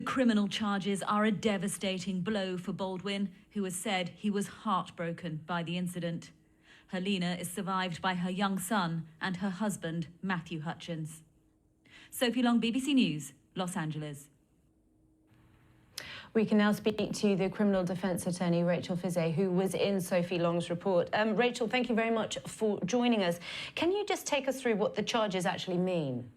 Criminal charges are a devastating blow for Baldwin, who has said he was heartbroken by the incident. Helena is survived by her young son and her husband, Matthew Hutchins. Sophie Long, BBC News, Los Angeles. We can now speak to the criminal defence attorney, Rachel Fiset, who was in Sophie Long's report. Rachel, thank you very much for joining us. Can you just take us through what the charges actually mean?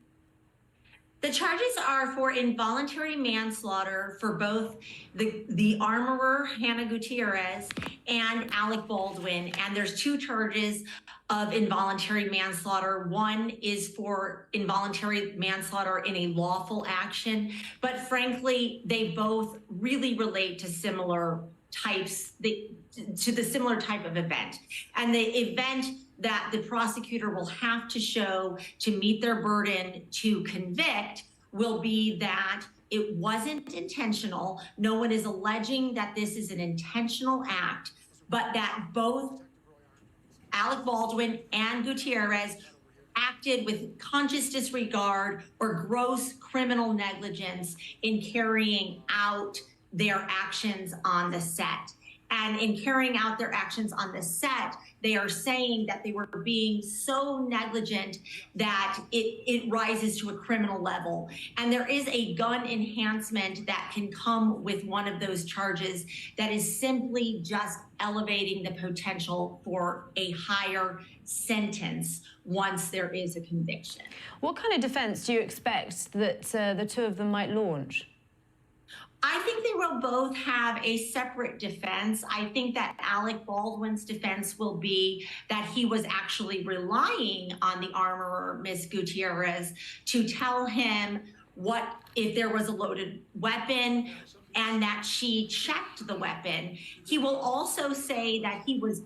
The charges are for involuntary manslaughter for both the armorer, Hannah Gutierrez, and Alec Baldwin. And there's two charges of involuntary manslaughter. One is for involuntary manslaughter in a lawful action, but frankly, they both really relate to similar types, to the similar type of event. And the event that the prosecutor will have to show to meet their burden to convict will be that it wasn't intentional. No one is alleging that this is an intentional act, but that both Alec Baldwin and Gutierrez acted with conscious disregard or gross criminal negligence in carrying out their actions on the set. And in carrying out their actions on the set, they are saying that they were being so negligent that it rises to a criminal level. And there is a gun enhancement that can come with one of those charges that is simply just elevating the potential for a higher sentence once there is a conviction. What kind of defense do you expect that the two of them might launch? I think they will both have a separate defense. I think that Alec Baldwin's defense will be that he was actually relying on the armorer, Ms. Gutierrez, to tell him what if there was a loaded weapon and that she checked the weapon. He will also say that he was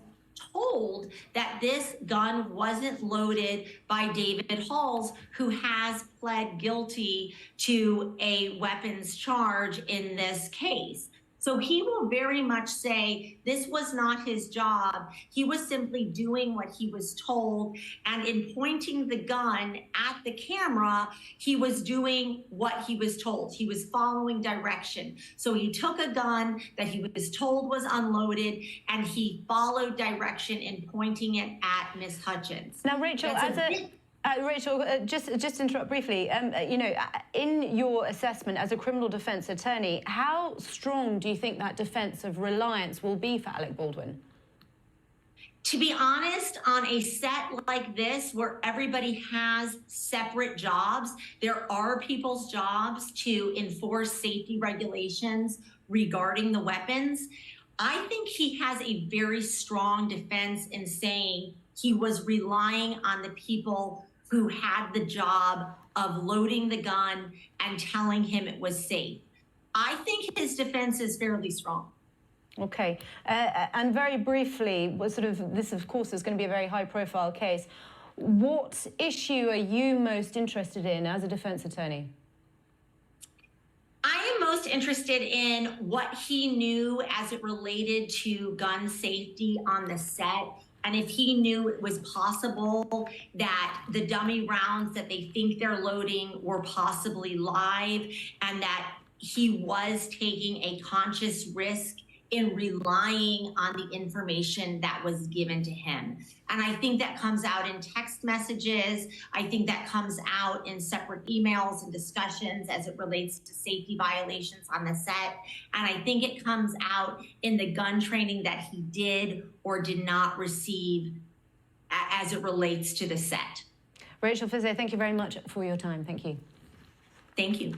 told that this gun wasn't loaded by David Halls, who has pled guilty to a weapons charge in this case. So he will very much say this was not his job. He was simply doing what he was told. And in pointing the gun at the camera, he was doing what he was told. He was following direction. So he took a gun that he was told was unloaded, and he followed direction in pointing it at Ms. Hutchins. Now, Rachel, Rachel, just interrupt briefly. You know, in your assessment as a criminal defense attorney, how strong do you think that defense of reliance will be for Alec Baldwin? To be honest, on a set like this, where everybody has separate jobs, there are people's jobs to enforce safety regulations regarding the weapons. I think he has a very strong defense in saying he was relying on the people who had the job of loading the gun and telling him it was safe. I think his defense is fairly strong. Okay, and very briefly, this of course is going to be a very high-profile case. What issue are you most interested in as a defense attorney? I am most interested in what he knew as it related to gun safety on the set, and if he knew it was possible that the dummy rounds that they think they're loading were possibly live, and that he was taking a conscious risk in relying on the information that was given to him. And I think that comes out in text messages. I think that comes out in separate emails and discussions as it relates to safety violations on the set. And I think it comes out in the gun training that he did or did not receive as it relates to the set. Rachel Fiset, thank you very much for your time. Thank you. Thank you.